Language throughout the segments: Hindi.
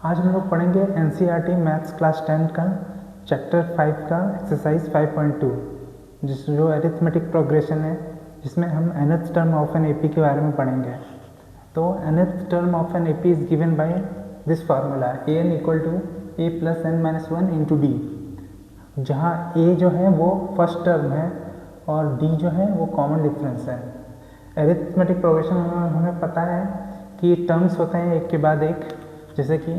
आज हम लोग पढ़ेंगे एनसीईआरटी मैथ्स क्लास 10 का चैप्टर 5 का एक्सरसाइज 5.2 जो अरिथमेटिक प्रोग्रेशन है, जिसमें हम nth term of an AP के बारे में पढ़ेंगे। तो nth term of an AP is given by this formula an equal to a plus n minus one into d, जहाँ a जो है वो फर्स्ट टर्म है और d जो है वो कॉमन डिफरेंस है। अरिथमेटिक प्रोग्रेशन में हमें पता है कि टर्म्स होते हैं एक के बाद एक, जैसे कि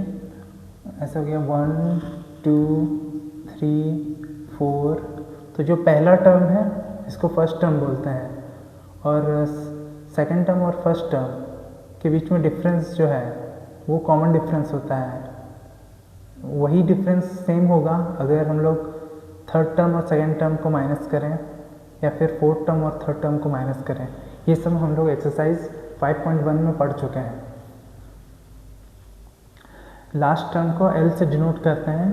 ऐसा हो गया 1 2 3 4। तो जो पहला टर्म है इसको फर्स्ट टर्म बोलते हैं, और सेकंड टर्म और फर्स्ट टर्म के बीच में डिफरेंस जो है वो कॉमन डिफरेंस होता है। वही डिफरेंस सेम होगा अगर हम लोग थर्ड टर्म और सेकंड टर्म को माइनस करें या फिर फोर्थ टर्म और थर्ड टर्म को माइनस करें। ये सब हम लोग एक्सरसाइज 5.1 में पढ़ चुके हैं। लास्ट टर्म को L से डिनोट करते हैं,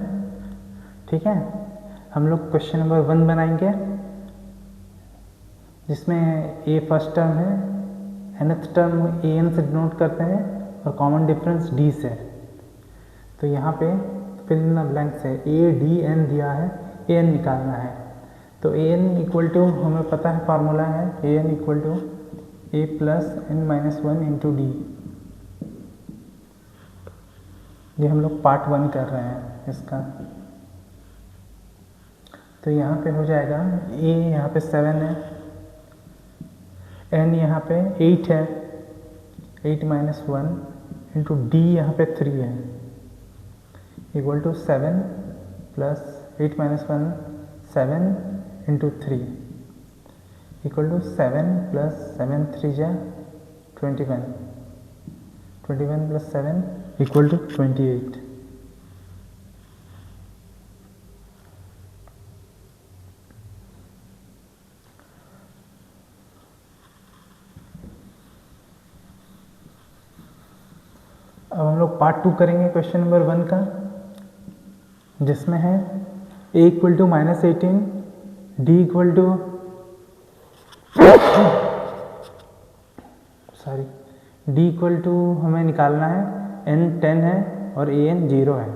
ठीक है। हम लोग क्वेश्चन नंबर 1 बनाएंगे, जिसमें A फर्स्ट टर्म है, nth टर्म an से डिनोट करते हैं और कॉमन डिफरेंस d से। तो यहाँ पे फिल इन द ब्लैंक्स है, a d n दिया है, an निकालना है। तो an इक्वल टू हमें पता है फार्मूला है an equal to a plus n minus one into d. ये हम लोग पार्ट 1 कर रहे हैं इसका। तो यहाँ पे हो जाएगा a यहाँ पे 7 है, n यहाँ पे 8 है, 8 माइनस वन इंटू डी यहाँ पे 3 है, equal to 7 plus 8 minus one 7 into 3 equal to 7 plus 7 3 जा 21, 21 प्लस 7 इक्वल टू 28। अब हम लोग पार्ट 2 करेंगे क्वेश्चन नंबर 1 का, जिसमें है a equal to minus 18, d equal to d equal to हमें निकालना है n 10 है और an 0 है।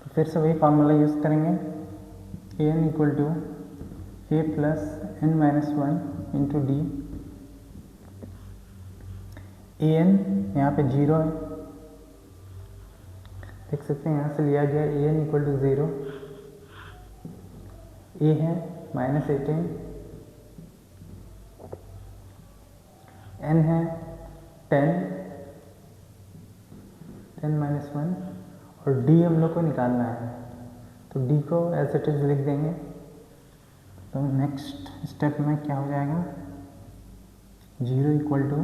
तो फिर से वही फार्मूला यूज़ करेंगे, an equal to a plus n minus one into d. an यहाँ पे 0 है, देख सकते हैं यहाँ से लिया गया an इक्वल टू 0। a है माइनस 18, n है 10 माइनस वन और d हम लोग को निकालना है। तो d को एज इट इज लिख देंगे। तो नेक्स्ट स्टेप में क्या हो जाएगा, 0 इक्वल टू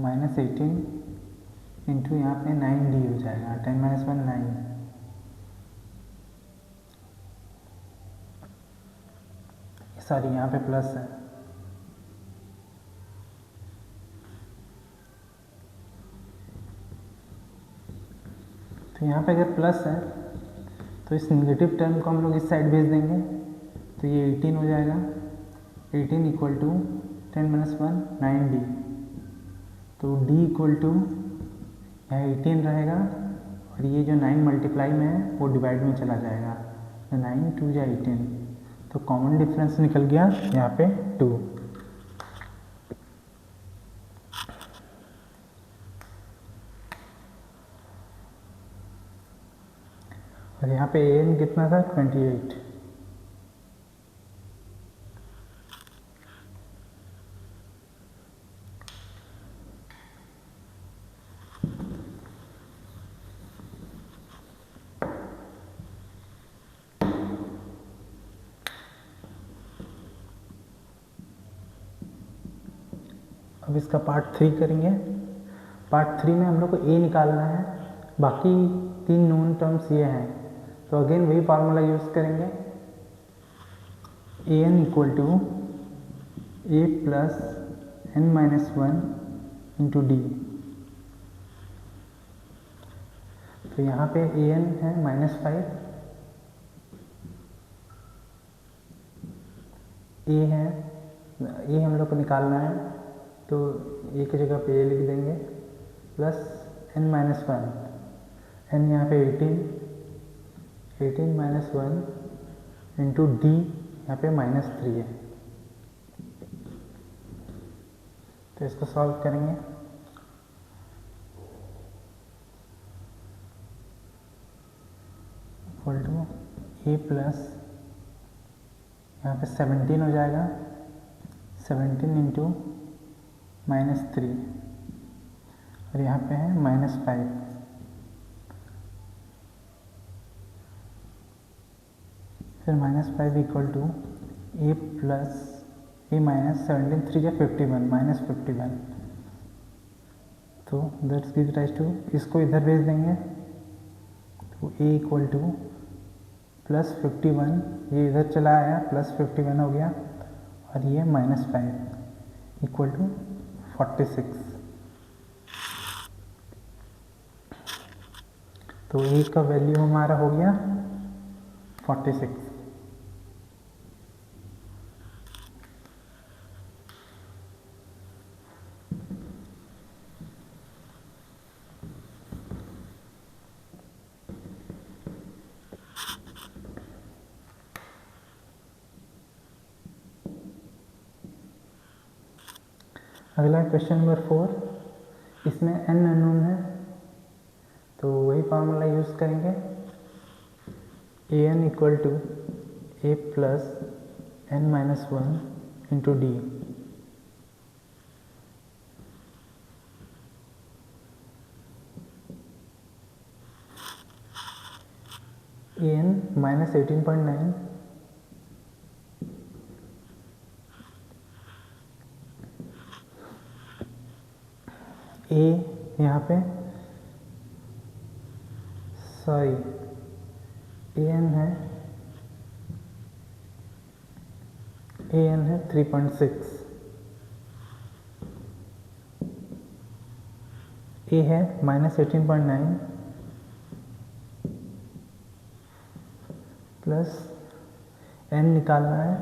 माइनस 18 इंटू यहाँ पे 9d हो जाएगा, 10 माइनस वन 9, सॉरी यहाँ पे प्लस है। तो यहाँ पे अगर प्लस है तो इस नेगेटिव टर्म को हम लोग इस साइड भेज देंगे, तो ये 18 हो जाएगा, 18 equal to 10 minus one 9d। तो d इक्वल टू यहाँ 18 रहेगा और ये जो 9 मल्टीप्लाई में है वो डिवाइड में चला जाएगा, तो 9 2 या 18। तो कॉमन डिफरेंस निकल गया यहाँ पे 2। और यहाँ पे an कितना था, 28। अब इसका पार्ट 3 करेंगे। पार्ट 3 में हम लोग को a निकालना है, बाकी 3 नोन टर्म्स ये हैं। तो अगेन वही फार्मूला यूज़ करेंगे, an equal to a plus n minus one into d. तो यहाँ पे an है -5, a है, a हम लोग को निकालना है, तो a की जगह पे a लिख देंगे, plus n minus one, n यहाँ पे 18 माइनस वन इंटू डी यहाँ पे -3 है। तो इसको सॉल्व करेंगे। इक्वल टू ए प्लस यहाँ पे 17 हो जाएगा, 17 इंटू -3 और यहाँ पे है -5। फिर -5 equal to A plus a minus 17, 3 या 51, -51। तो दैट्स गिव राइज टू, इसको इधर भेज देंगे तो ए इक्वल टू +51, ये इधर चला आया +51 हो गया और ये -5 इक्वल टू 46। तो ए का वैल्यू हमारा हो गया 46। अगला क्वेश्चन नंबर 4, इसमें n अननोन है तो वही फार्मूला यूज़ करेंगे। an equal to A plus n minus one into d. an -18.9 a यहाँ पे सॉरी an है 3.6, ए है -18.9 प्लस n निकालना है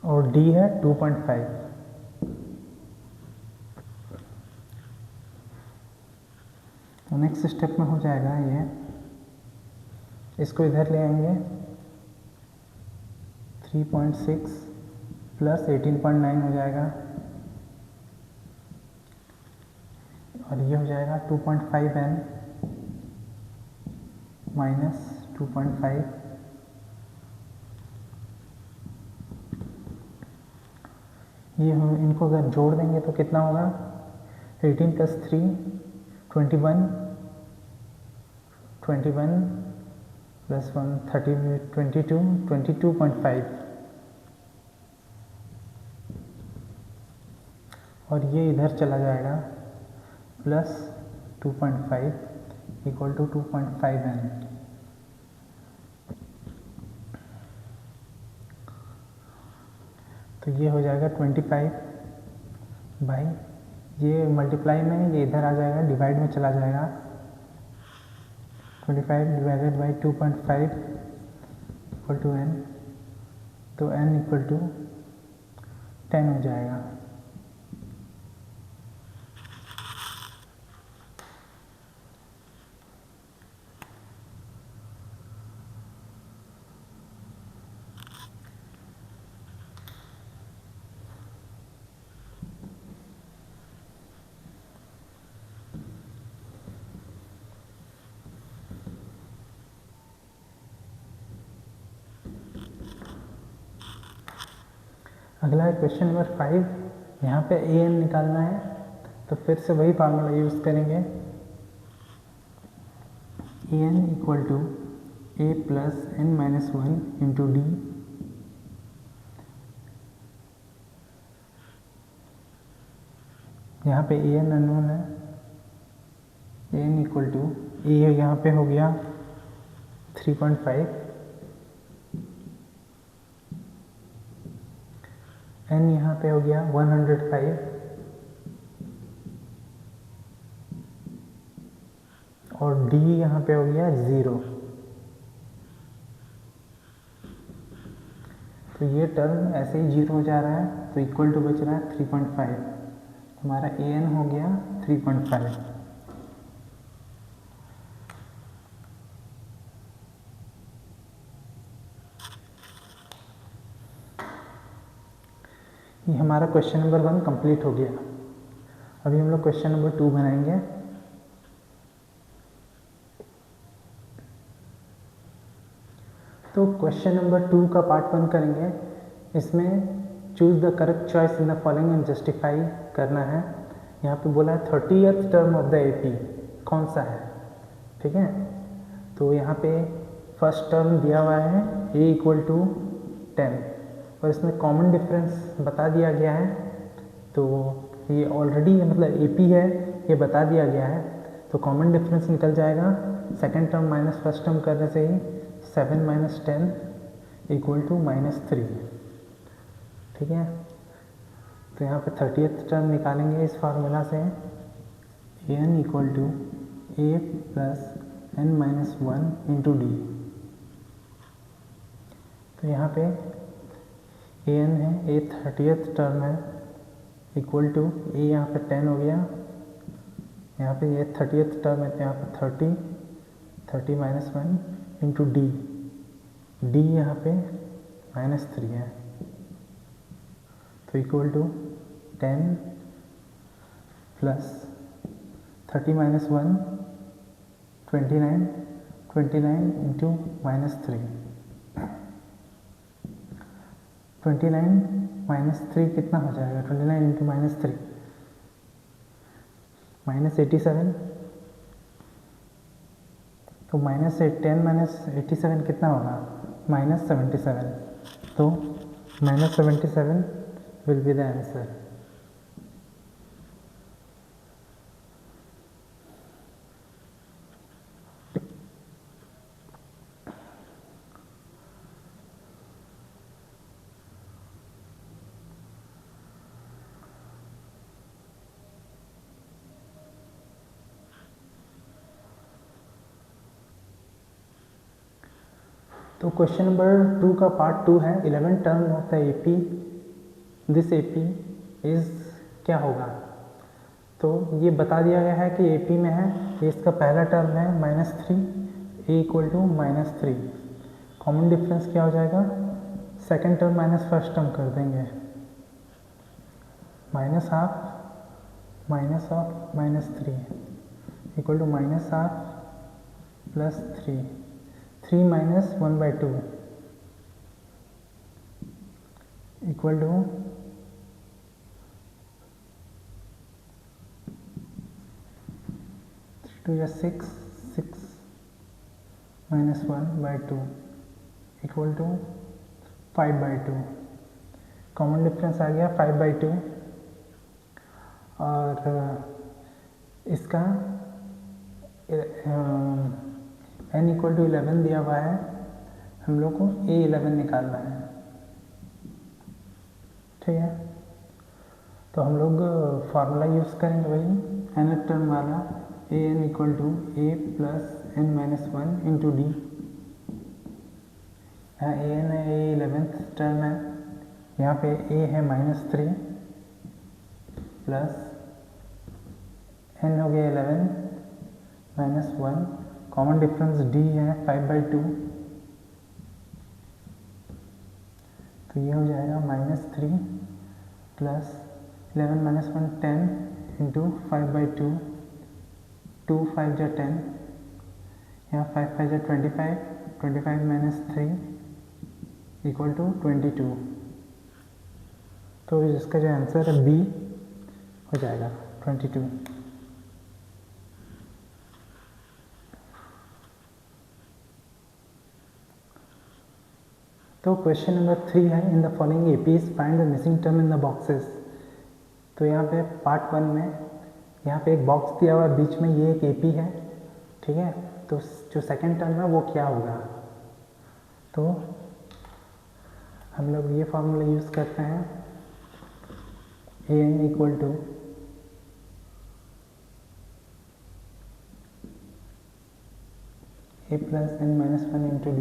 और d है 2.5। तो नेक्स्ट स्टेप में हो जाएगा ये, इसको इधर ले आएंगे 3.6 प्लस 18.9 हो जाएगा और ये हो जाएगा 2.5n माइनस 2.5। ये हम इनको अगर जोड़ देंगे तो कितना होगा, 18 प्लस 3 21 प्लस 1 30 22.5 और ये इधर चला जाएगा प्लस 2.5 इक्वल टू 2.5n। तो ये हो जाएगा 25 बाई, ये मल्टीप्लाई में ये इधर आ जाएगा, डिवाइड में चला जाएगा, 25 divided by 2.5 equal to n। तो n इक्वल टू 10 हो जाएगा। अगला है क्वेश्चन नंबर 5, यहाँ पे an निकालना है तो फिर से वही फार्मूला यूज़ करेंगे। an equal to A plus n minus one into D. यहाँ पे an अननोन है, an इक्वल टू ए यहाँ पे हो गया 3.5, n यहाँ पे हो गया 105 और d यहाँ पे हो गया 0। तो ये टर्म ऐसे ही 0 हो जा रहा है तो इक्वल टू बच रहा है 3.5। हमारा ए एन हो गया 3.5। ये हमारा क्वेश्चन नंबर 1 कंप्लीट हो गया। अभी हम लोग क्वेश्चन नंबर 2 बनाएंगे। तो क्वेश्चन नंबर 2 का पार्ट 1 करेंगे। इसमें choose the correct choice in the following and justify करना है। यहाँ पे बोला है 30th term of the AP कौन सा है, ठीक है। तो यहाँ पे फर्स्ट टर्म दिया हुआ है a = 10 और इसमें कॉमन डिफरेंस बता दिया गया है। तो ये ऑलरेडी मतलब एपी है, ये बता दिया गया है। तो कॉमन डिफरेंस निकल जाएगा second term minus first term करने से ही 7 - 10 = -3, ठीक है। तो यहाँ पे 30th टर्म निकालेंगे इस फार्मूला से, an = a + n-1 × d। तो यहाँ पे an है, a 30th टर्म है, इक्वल टू a यहाँ पे 10 हो गया, यहाँ पे ये 30th टर्म है तो यहाँ पे 30 -1 × d, d यहाँ पे -3 है। तो इक्वल टू 10 + 30 - 1 29 × -3। 29 - 3 कितना हो जाएगा? 29 × -3 -87। तो -10 - 87 कितना होगा? -77। तो -77 will be the answer। तो क्वेश्चन नंबर 2 का पार्ट 2 है 11 term of the AP, this AP is क्या होगा। तो ये बता दिया गया है कि एपी में है, ये इसका पहला टर्म है -3, a = -3। कॉमन डिफरेंस क्या हो जाएगा? Second term minus first term कर देंगे, -12 -3 इक्वल टू -12 + 3, 3 - 1/2 इक्वल टू 2 या 6 - 1/2 इक्वल टू 5/2। कॉमन डिफरेंस आ गया 5/2 और इसका n = 11 दिया हुआ है, हम लोग को a11 निकालना है, ठीक है। तो हम लोग फार्मूला यूज़ करेंगे वही nth टर्म वाला, an = a + n-1 × d। यहाँ an है, a 11th टर्म है, यहाँ पे a है -3 प्लस n हो गया 11 - 1, कॉमन डिफरेंस d है 5/2, तो ये हो जाएगा -3 प्लस 11 - 1 10 × 5/2, 2 × 5 = 10, यहाँ 5 × 5 = 25, 25 - 3 इक्वल टू 22। तो इसका जो आंसर है बी हो जाएगा 22। तो क्वेश्चन नंबर 3 है, in the following APs find the missing term in the boxes. तो यहाँ पे पार्ट 1 में यहाँ पे एक बॉक्स दिया हुआ है, बीच में ये एक एपी है, ठीक है। तो जो सेकंड टर्म है वो क्या होगा, तो हम लोग ये फार्मूला यूज़ करते हैं, an = a + n-1 × d।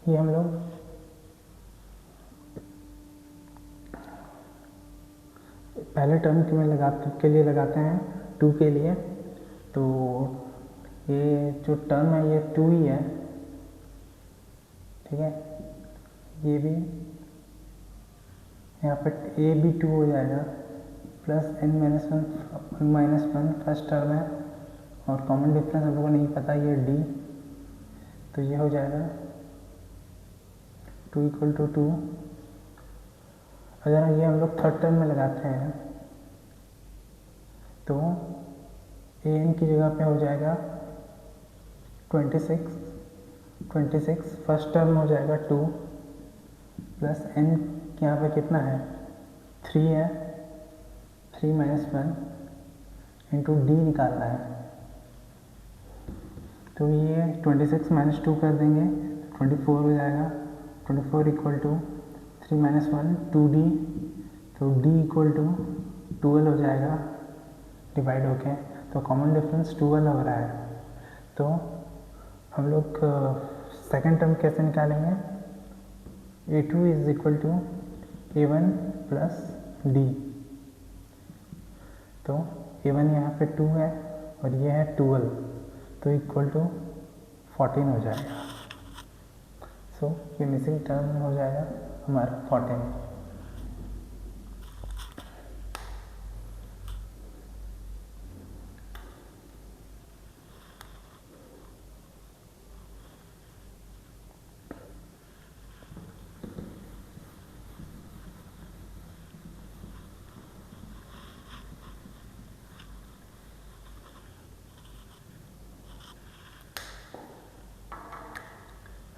ये हम लोग पहले टर्म के लिए लगाते हैं 2 के लिए, तो ये जो टर्म है ये 2 ही है, ठीक है। ये भी यहाँ पे ए भी 2 हो जाएगा, प्लस n-1 फर्स्ट टर्म है, और कॉमन डिफरेंस हम लोगों को नहीं पता, ये d, तो ये हो जाएगा 2 = 2। अगर ये हम लोग थर्ड टर्म में लगाते हैं तो an की जगह पे हो जाएगा 26 फर्स्ट टर्म हो जाएगा 2, प्लस n यहाँ पे कितना है 3 है, 3 - 1 इंटू d निकालना है, तो ये 26 - 2 कर देंगे 24 हो जाएगा। 24 = 3 - 1 2d, तो d = 12 हो जाएगा डिवाइड होके, तो कॉमन डिफरेंस 12 हो रहा है। तो हम लोग सेकेंड टर्म कैसे निकालेंगे, a2 = a1 + d, तो a1 यहाँ पे 2 है और ये है 12, तो = 14 हो जाएगा। सो ये मिसिंग टर्म हो जाएगा हमारा 14।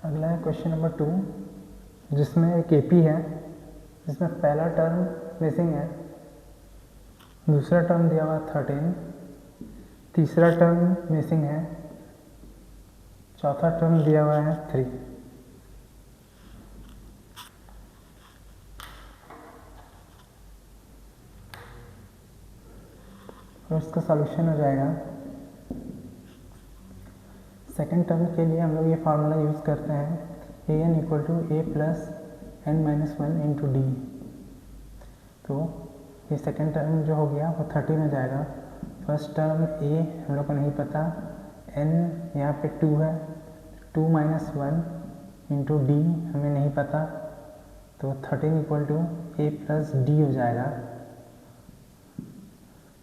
अगला है क्वेश्चन नंबर 2, जिसमें एक एपी है, जिसमें पहला टर्म मिसिंग है, दूसरा टर्म दिया हुआ 13, तीसरा टर्म मिसिंग है, चौथा टर्म दिया हुआ है 3। और इसका सॉल्यूशन हो जाएगा, सेकेंड टर्म के लिए हम लोग ये फार्मूला यूज़ करते हैं, an = a + n-1 into d, तो ये सेकेंड टर्म जो हो गया वो 13 हो जाएगा। फर्स्ट टर्म a हम लोग को नहीं पता, n यहाँ पे 2 है, 2 - 1 इंटू d हमें नहीं पता, तो 13 = a + d हो जाएगा।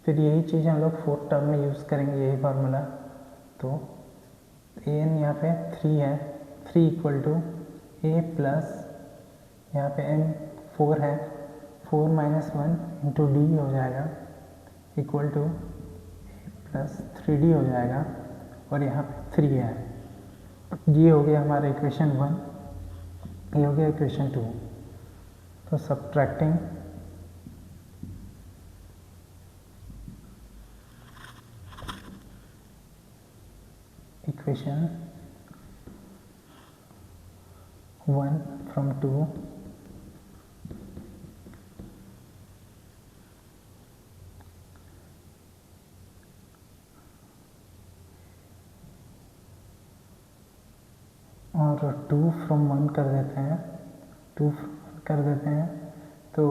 फिर यही चीज़ हम लोग फोर्थ टर्म में यूज़ करेंगे, यही फार्मूला, तो an यहाँ पे 3 है, 3 = a + यहाँ पे n 4 है, 4 - 1 इंटू d हो जाएगा, = a + 3d हो जाएगा, और यहाँ पे 3 है। ये हो गया हमारा इक्वेशन 1, ये हो गया इक्वेशन 2। तो सब्ट्रैक्टिंग equation 1 from 2, और 2 from 1 कर देते हैं, 2 from 1 कर देते हैं, तो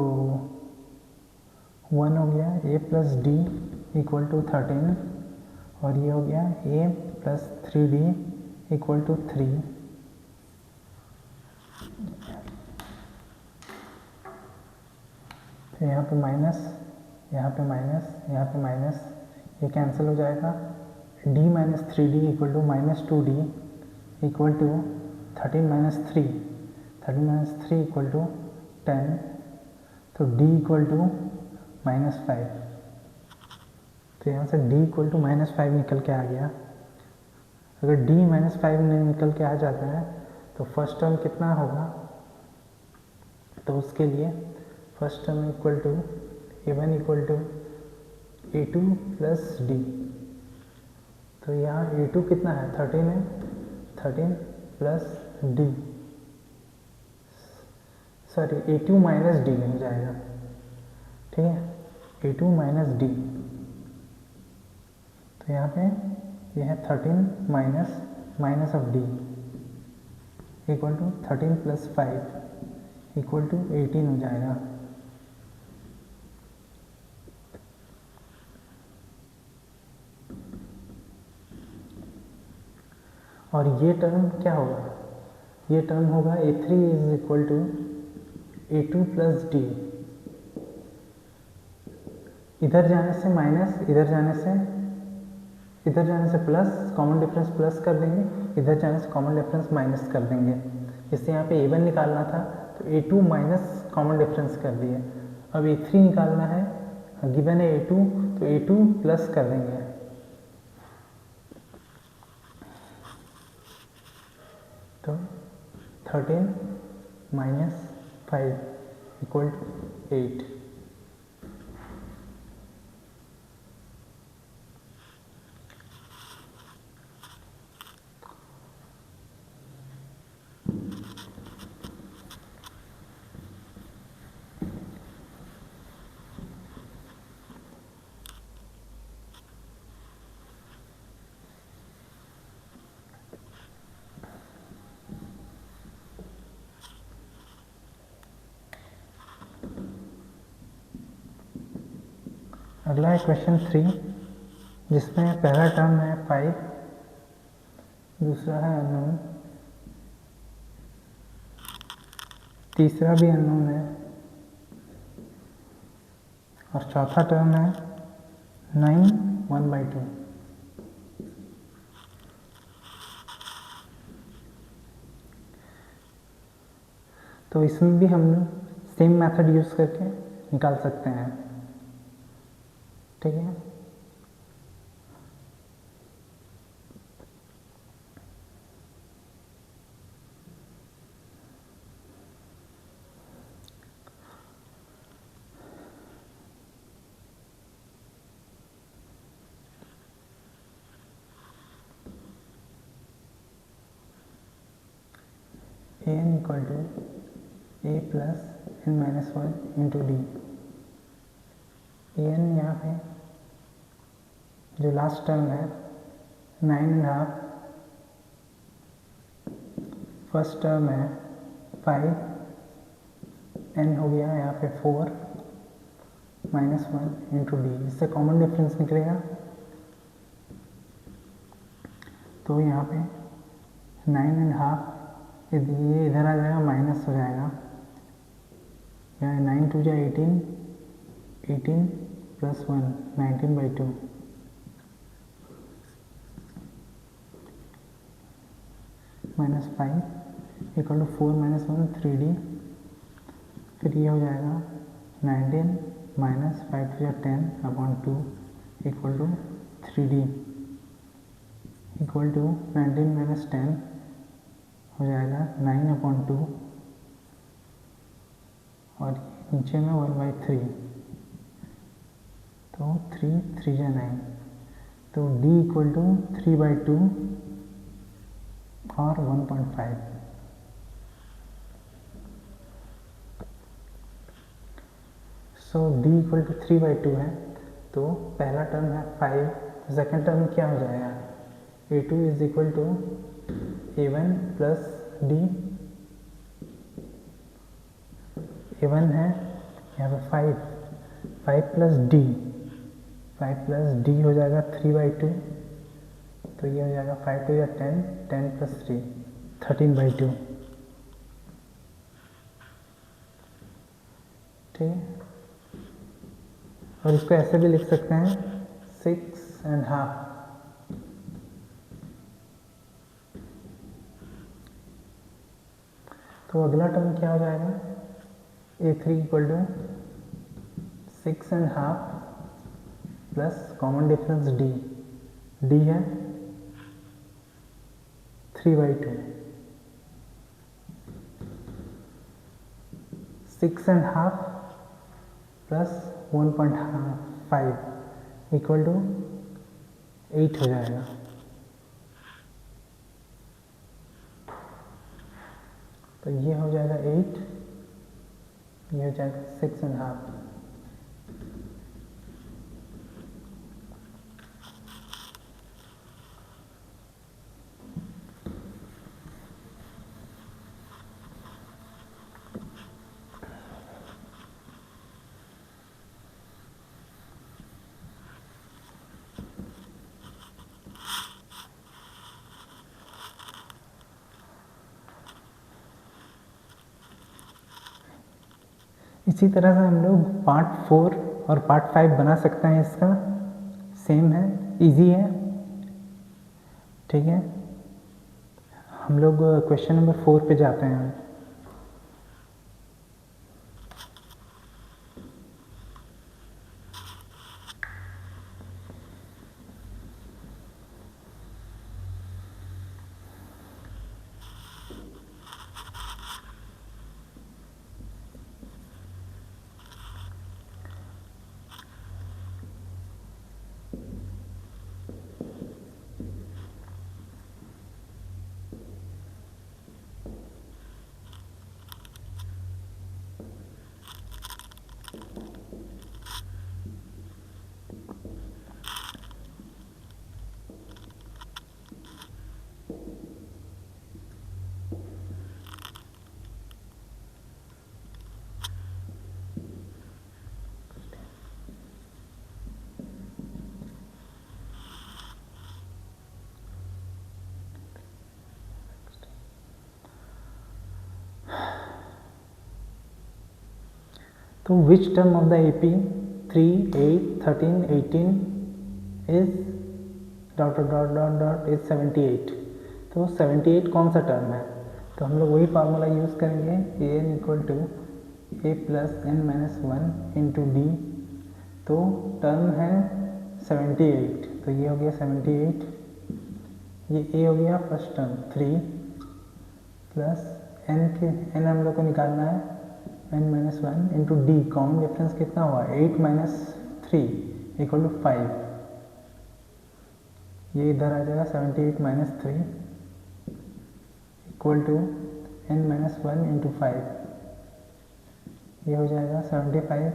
1 हो गया a + d = 13, और ये हो गया a + 3d = 3। तो यहाँ पे माइनस, यहाँ पे माइनस, यहाँ पे माइनस, ये कैंसिल हो जाएगा, d - 3d = -2d = 13 - 3, 13 - 3 = 10, तो d = -5, तो यहाँ से d = -5 निकल के आ गया। अगर d - 5 निकल के आ जाता है तो फर्स्ट टर्म कितना होगा, तो उसके लिए first term = a1 = a2 + d, तो यहाँ a2 कितना है 13 है, 13 + d, सॉरी a2 - d हो जाएगा, ठीक है, a2 - d, तो यहाँ पे यह है 13 माइनस ऑफ d = 13 + 5 = 18 हो जाएगा। और ये टर्म क्या होगा, ये टर्म होगा A3 is equal to A2 plus d, इधर जाने से माइनस, इधर जाने से प्लस, कॉमन डिफरेंस प्लस कर देंगे, इधर जाने से कॉमन डिफरेंस माइनस कर देंगे। इससे यहाँ पे A1 निकालना था तो A2 माइनस कॉमन डिफरेंस कर दिए। अब A3 निकालना है, गिवन है A2 तो A2 प्लस कर देंगे। तो 13 माइनस 5 इक्वल टू 8। अगला है क्वेश्चन 3, जिसमें पहला टर्म है 5, दूसरा है अननोन, तीसरा भी अननोन है और चौथा टर्म है 9 1/2। तो इसमें भी हम सेम मेथड यूज़ करके निकाल सकते हैं, ठीक है। an equal to a plus n-1 into d. an यहाँ पे जो लास्ट टर्म है 9.5, फर्स्ट टर्म है 5, n हो गया यहाँ पे 4 -1 इंटू डी। इससे कॉमन डिफरेंस निकलेगा तो यहाँ पे 9.5, ये इधर आ जाएगा, माइनस हो जाएगा, यहाँ 9 2 जा 18, 18 प्लस 1 19/2 -5 इक्वल टू 4 -1 3d। फिर ये हो जाएगा 19 माइनस 5 2 जा 10/2 equal to 3d equal to 19 minus 10 हो जाएगा 9/2 और नीचे में 1/3, तो 3 3 जा 9, तो d इक्वल टू 3/2 और 1.5। सो d इक्वल टू 3/2 है, तो पहला टर्म है 5, सेकेंड टर्म क्या हो जाएगा, A2 is equal to A1 plus d. A1 है यहाँ पे 5 प्लस डी हो जाएगा 3/2, तो ये हो जाएगा 5 2 या 10, 10 प्लस 3 13/2, ठीक है। और इसको ऐसे भी लिख सकते हैं 6.5। तो अगला टर्म क्या हो जाएगा, A3 equal to 6.5 plus common difference d है 3/2, 6.5 प्लस 1.5 इक्वल टू 8 हो जाएगा। तो ये हो जाएगा 8, ये हो जाएगा 6.5। इसी तरह से हम लोग पार्ट 4 और पार्ट 5 बना सकते हैं। इसका सेम है, इजी है, ठीक है। हम लोग क्वेश्चन नंबर 4 पे जाते हैं। तो विच term of the AP 3, 8, 13, 18 is dot dot dot dot is 78। तो 78 कौन सा टर्म है? तो हम लोग वही फार्मूला यूज़ करेंगे, an equal to a plus n minus 1 into d. तो टर्म है 78, तो ये हो गया 78, ये a हो गया फर्स्ट टर्म 3 प्लस n हम लोग को निकालना है n minus 1 into D. Common difference कितना हुआ? 8 माइनस 3 इक्वल टू 5। ये इधर आ जाएगा 78 minus 3 equal to n minus 1 into 5। ये हो जाएगा 75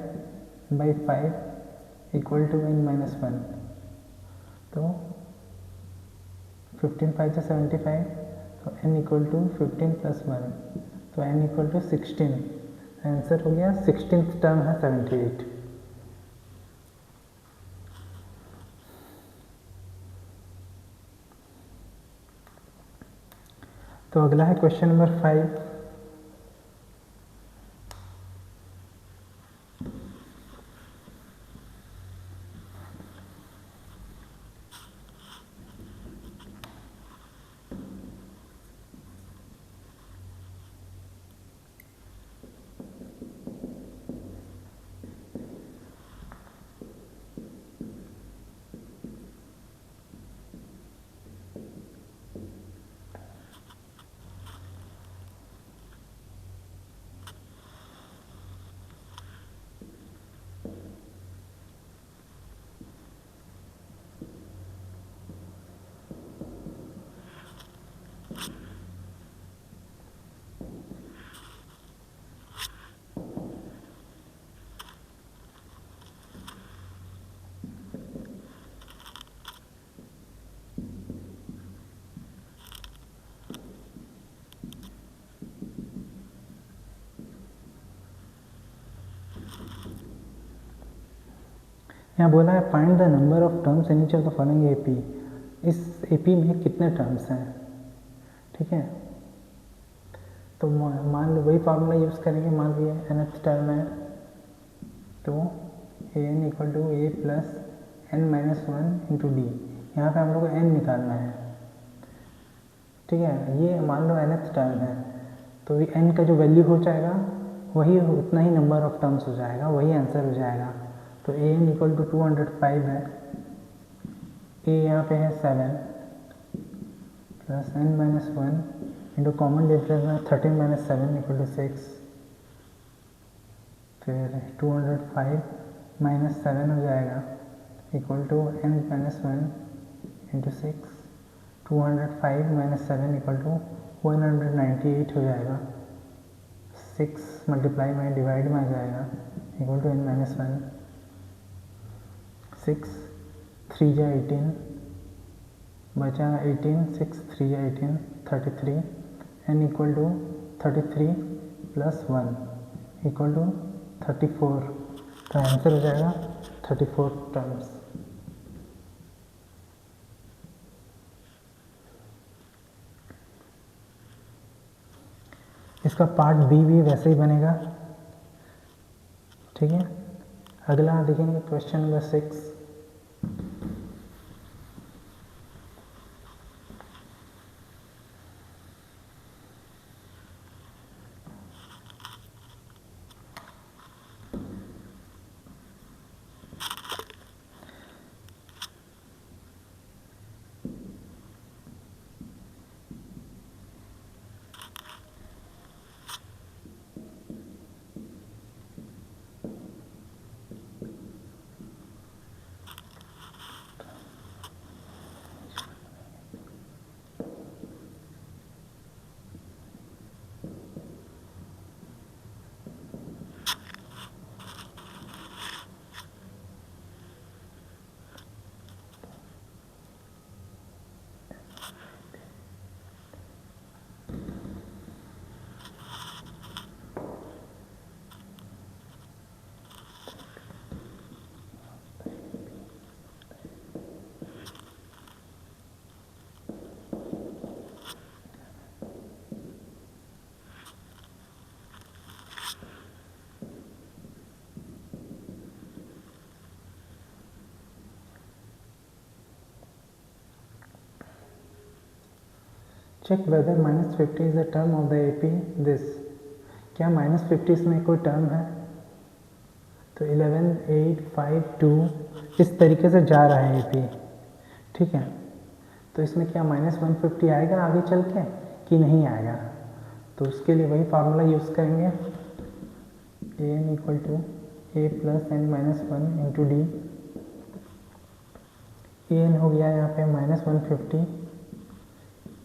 by 5 equal to n minus 1। तो 15 5 से 75, तो n इक्वल टू 15 प्लस 1, तो n इक्वल टू 16। आंसर हो गया 16th टर्म है 78। तो अगला है क्वेश्चन नंबर 5। यहाँ बोला है find the number of terms in each of the following AP। इस AP में कितने टर्म्स हैं, ठीक है। तो मान लो वही फार्मूला यूज़ करेंगे। मान लिया nth टर्म है, तो an equal to a plus n minus 1 into D. यहाँ पर हम लोग को n निकालना है, ठीक है। ये मान लो nth टर्म है, तो ये n का जो वैल्यू हो जाएगा वही उतना ही नंबर ऑफ टर्म्स हो जाएगा, वही आंसर हो जाएगा। तो an इक्वल टू 205 है, a यहाँ पे है 7 plus n minus 1 into common difference में 13 माइनस 7 इक्वल टू 6। फिर 205 माइनस 7 हो जाएगा equal to n minus 1 into 6। 205 minus 7 equal to 198 हो जाएगा। 6 मल्टीप्लाई में डिवाइड में आ जाएगा इक्वल टू n माइनस 1। 6 3 जा 18 बचा 18, 6 3 जा 18 33। n equal to 33 plus 1 equal to 34। तो आंसर हो जाएगा 34 टर्म्स। इसका पार्ट बी भी वैसे ही बनेगा। ठीक है, अगला देखेंगे question number 6। Check whether -50 is a term of the AP this. क्या -50 इसमें कोई टर्म है? तो 11, 8, 5, 2 इस तरीके से जा रहा है एपी। ठीक है, तो इसमें क्या -150 आएगा आगे चल के कि नहीं आएगा? तो उसके लिए वही फार्मूला यूज़ करेंगे, an equal to a plus n minus 1 into d. an हो गया यहाँ पे -150,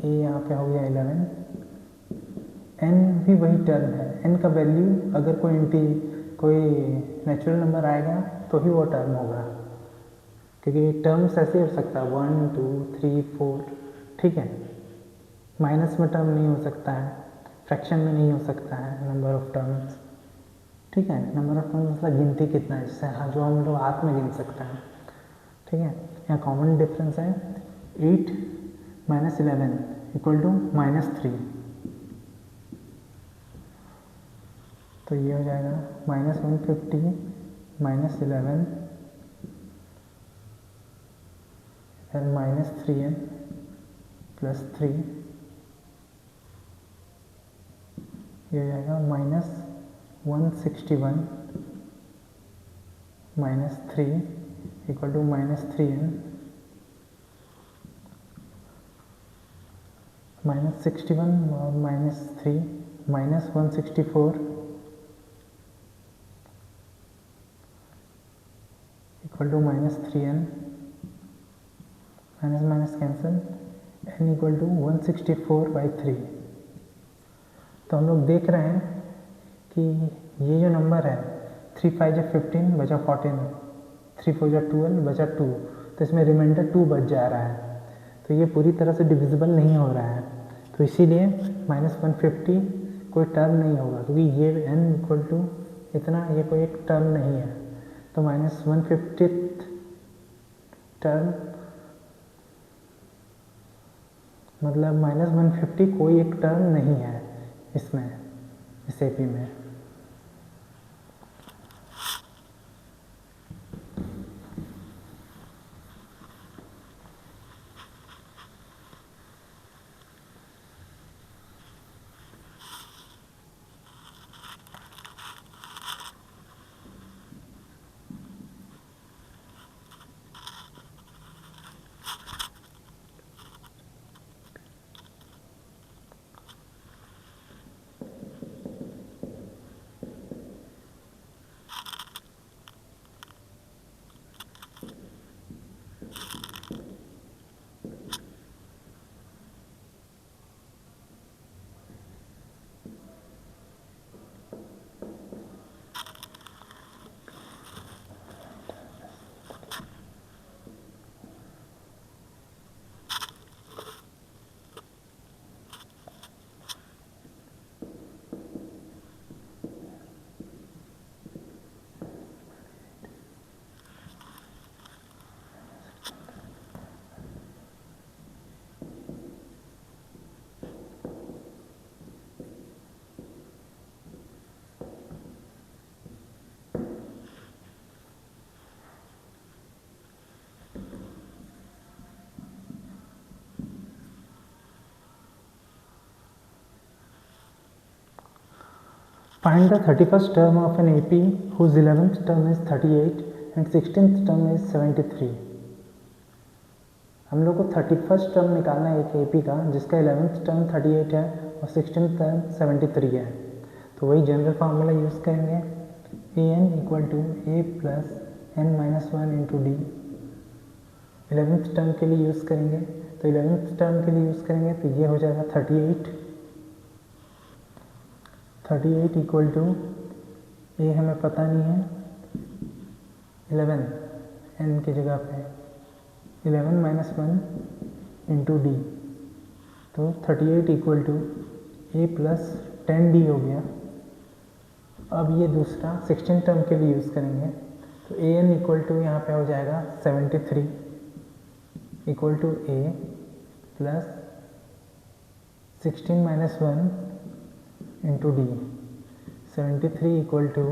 a यहाँ पे हो गया 11, n भी वही टर्म है। n का वैल्यू अगर कोई नेचुरल नंबर आएगा तो ही वो टर्म होगा, क्योंकि टर्म्स ऐसे हो सकता है 1, 2, 3, 4। ठीक है, माइनस में टर्म नहीं हो सकता है, फ्रैक्शन में नहीं हो सकता है नंबर ऑफ टर्म्स। ठीक है, नंबर ऑफ टर्म्स मतलब गिनती कितना है, जिससे हाँ जो हम लोग हाथ में गिन सकते हैं। ठीक है, यहाँ कॉमन डिफरेंस है 8 माइनस 11 इक्वल टू -3। तो ये हो जाएगा -150 माइनस 11 फिर -3n प्लस 3, ये हो जाएगा -161 माइनस 3 इक्वल टू -3n, -61 और -3 -164 equal to -3n, minus minus cancel, n equal to 164/3। तो हम लोग देख रहे हैं कि ये जो नंबर है 3 5 जा 15 बचा 14, 3 4 जा 12 बचा 2, तो इसमें रिमाइंडर 2 बच जा रहा है। तो ये पूरी तरह से डिविजिबल नहीं हो रहा है, तो इसीलिए -150 कोई टर्म नहीं होगा, क्योंकि ये n इक्वल टू इतना, ये कोई एक टर्म नहीं है। तो -150 टर्म मतलब -150 कोई एक टर्म नहीं है इसमें, इस एपी में। Find the 31st term of an AP whose 11th term is 38 and 16th term is 73. हम लोग को 31st टर्म निकालना है एक AP का जिसका 11th टर्म 38 है और 16th टर्म 73 है। तो वही जनरल फार्मूला यूज़ करेंगे, an equal to a plus n minus one into d. 11th term के लिए यूज़ करेंगे, तो 11th टर्म के लिए यूज़ करेंगे तो ये हो जाएगा 38 इक्वल टू ए हमें पता नहीं है 11 n की जगह पे 11 माइनस वन इंटू डी, तो 38 equal to A plus 10d हो गया। अब ये दूसरा 16 टर्म के लिए यूज़ करेंगे, तो ए एन इक्वल टू यहाँ पे हो जाएगा 73 equal to A plus 16 minus one into d. 73 equal to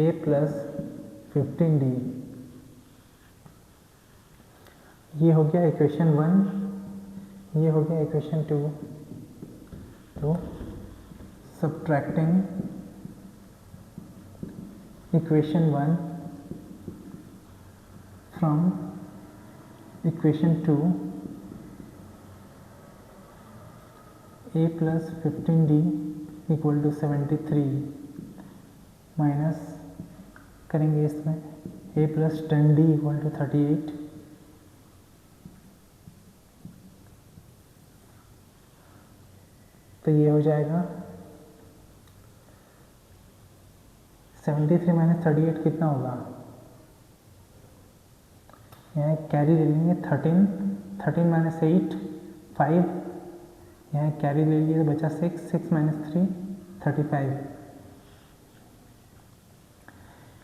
A plus 15d। ये हो गया इक्वेशन 1, ये हो गया इक्वेशन 2। तो subtracting equation 1 from equation 2, a plus 15d equal to 73 minus करेंगे इसमें a plus 10d equal to 38, तो ये हो जाएगा 73 माइनस 38 कितना होगा, यहाँ कैरी ले लेंगे 13 माइनस 8 5, यहाँ कैरी ले लिए तो बचा 6 माइनस 3 35।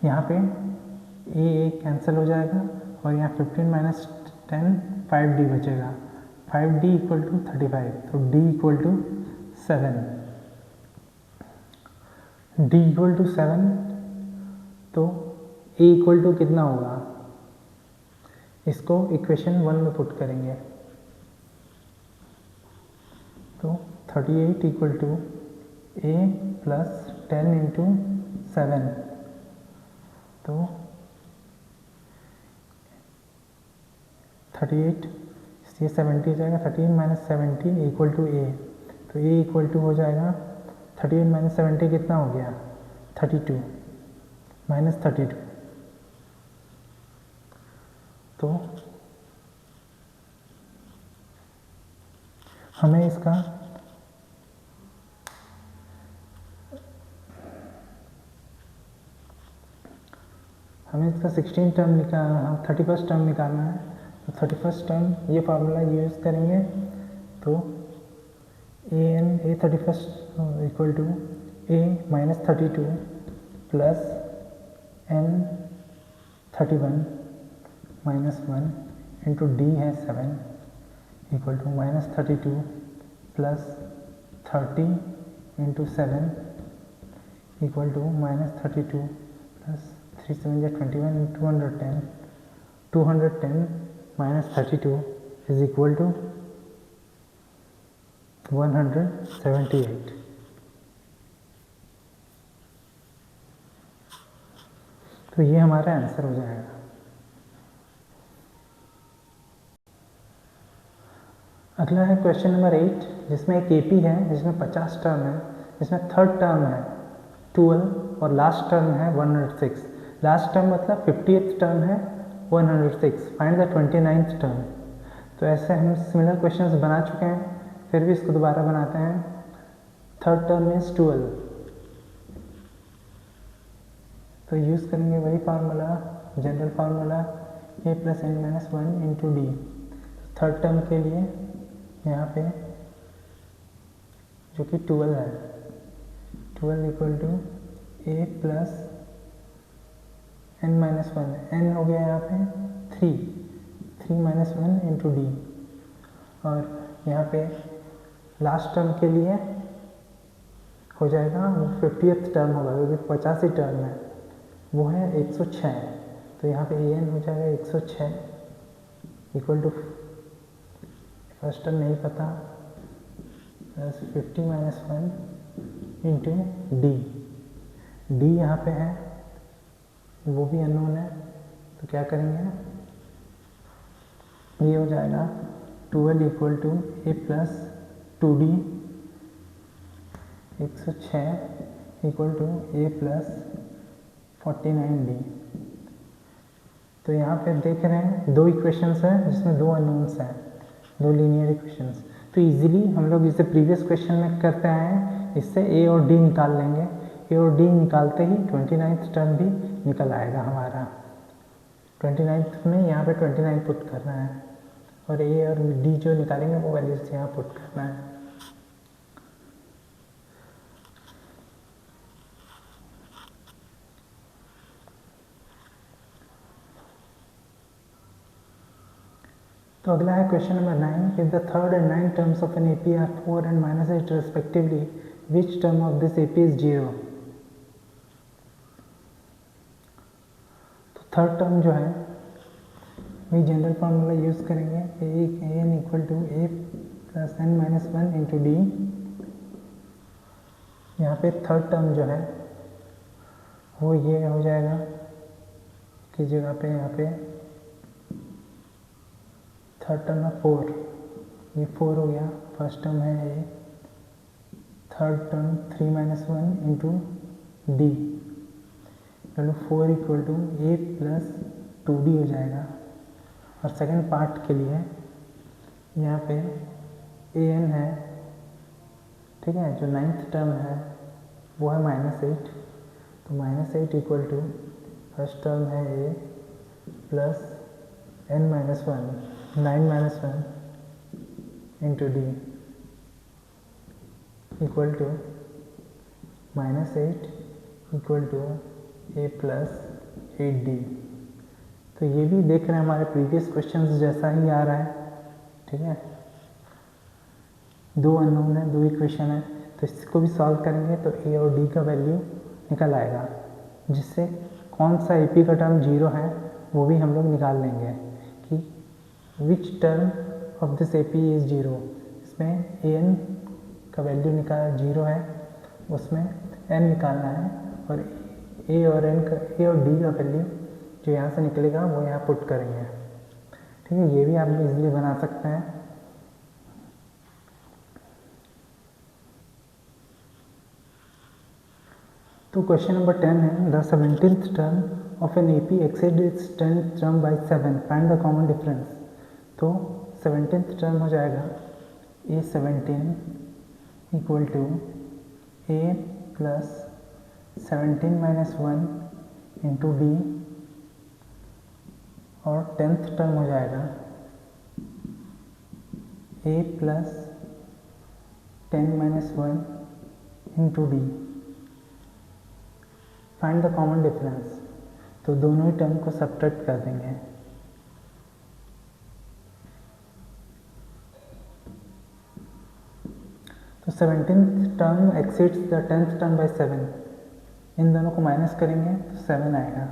यहाँ पे ए कैंसिल हो जाएगा और यहाँ 15 माइनस 10 5d बचेगा, 5d इक्वल टू 35, तो d equal to 7। d equal to 7, तो a इक्वल टू कितना होगा, इसको इक्वेशन 1 में पुट करेंगे, तो 38 equal to a plus 10 into 7, तो 38 ये 70 हो जाएगा, 13 माइनस 70 इक्वल टू a, तो a इक्वल टू हो जाएगा 38 माइनस 70 कितना हो गया 32 माइनस 32, तो हमें इसका हमें इसका 16 टर्म निकालना, 31st टर्म निकालना है, तो 31st टर्म ये फार्मूला यूज़ करेंगे, तो a 31st equal to a minus 32 plus n 31 minus 1 into d है 7 equal to minus 32 plus 30 into 7 equal to minus 32 plus 3 7 21 210 minus 32 is equal to 178। तो ये हमारा आंसर हो जाएगा। अगला है क्वेश्चन नंबर 8, जिसमें एक एपी है जिसमें 50 टर्म है, जिसमें थर्ड टर्म है 12 और लास्ट टर्म है 106। लास्ट टर्म मतलब 50th टर्म है 106। Find the 29th term. तो ऐसे हम सिमिलर क्वेश्चंस बना चुके हैं, फिर भी इसको दोबारा बनाते हैं। थर्ड टर्म इज 12, तो यूज़ करेंगे वही formula, general formula a plus N minus one into d. Third term के लिए यहाँ पे जो कि 12 है, 12 equal to a plus N minus one, n हो गया यहाँ पे 3 माइनस वन इंटू डी। और यहाँ पे लास्ट टर्म के लिए हो जाएगा 50th टर्म होगा, क्योंकि 85 टर्म है, वो है 106। तो यहाँ पे ए एन हो जाएगा 106 इक्वल टू फर्स्ट टर्म नहीं पता plus 50 minus one into D. D यहाँ पे है, वो भी अननोन है, तो क्या करेंगे, ये हो जाएगा 12 equal to A plus 2d 106 equal to A plus 49d। तो यहाँ पे देख रहे हैं दो इक्वेशंस हैं जिसमें दो अननोन्स हैं, दो लीनियर इक्वेशंस। तो इजीली हम लोग इसे प्रीवियस क्वेश्चन में करते आए हैं, इससे ए और डी निकाल लेंगे। ए और डी निकालते ही 29th टर्म भी निकल आएगा हमारा। 29th में यहाँ पे 29 पुट करना है और ए और डी जो निकालेंगे वो वैल्यूज यहाँ पुट करना है। तो अगला है question number 9। If the third and 9 terms of an AP are 4 and -8 respectively, which term of this AP is 0? तो थर्ड टर्म जो है वही जनरल फार्मूला यूज करेंगे, A N equal to A plus N minus 1 into D. यहाँ पे थर्ड टर्म जो है वो ये हो जाएगा कि जगह पे यहाँ पे थर्ड टर्म है 4, ये 4 हो गया। फर्स्ट टर्म है A, third term 3 minus 1 into D, चलो 4 equal to A plus 2d हो जाएगा। और सेकेंड पार्ट के लिए यहाँ पे ए एन है, ठीक है, जो 9th टर्म है वो है -8, तो -8 इक्वल टू फर्स्ट टर्म है A plus n minus 1 9 minus 1 into D equal to -8 equal to A plus 8d। तो ये भी देख रहे हैं हमारे प्रीवियस क्वेश्चंस जैसा ही आ रहा है, ठीक है। दो अननोन है, दो इक्वेशन है, तो इसको भी सॉल्व करेंगे तो ए और डी का वैल्यू निकल आएगा, जिससे कौन सा एपी का टर्म 0 है वो भी हम लोग निकाल लेंगे कि विच term of this AP is 0। इसमें ए एन का वैल्यू निकाल 0 है, उसमें एन निकालना है और ए और डी का वैल्यू जो यहाँ से निकलेगा वो यहाँ पुट करेंगे, ठीक है। ये भी आप इजीली बना सकते हैं। तो क्वेश्चन नंबर 10 है, the 17th term of an AP exceed its 10th term by 7, find the common difference. तो 17th टर्म हो जाएगा A17 equal to A plus 17 minus 1 into D, और 10th टर्म हो जाएगा A plus 10 minus 1 into D. Find the common difference. तो दोनों ही टर्म को सब्ट्रैक्ट कर देंगे। तो 17th term exceeds the 10th term by 7, इन दोनों को माइनस करेंगे तो 7 आएगा,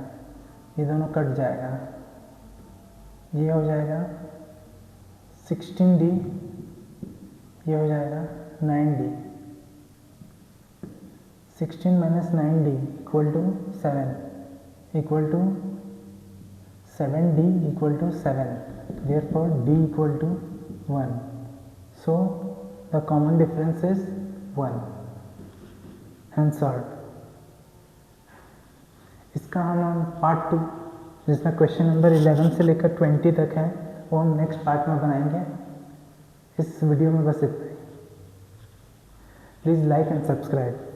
ये दोनों कट जाएगा, ये हो जाएगा 16d, ये हो जाएगा 9d। 16 माइनस 9d equal to 7 equal to 7d equal to 7, therefore d equal to 1, so the common difference is 1, answer. इसका हम पार्ट 2 जिसमें क्वेश्चन नंबर 11 से लेकर 20 तक है वो हम नेक्स्ट पार्ट में बनाएंगे। इस वीडियो में बस इतना ही। Please like and subscribe.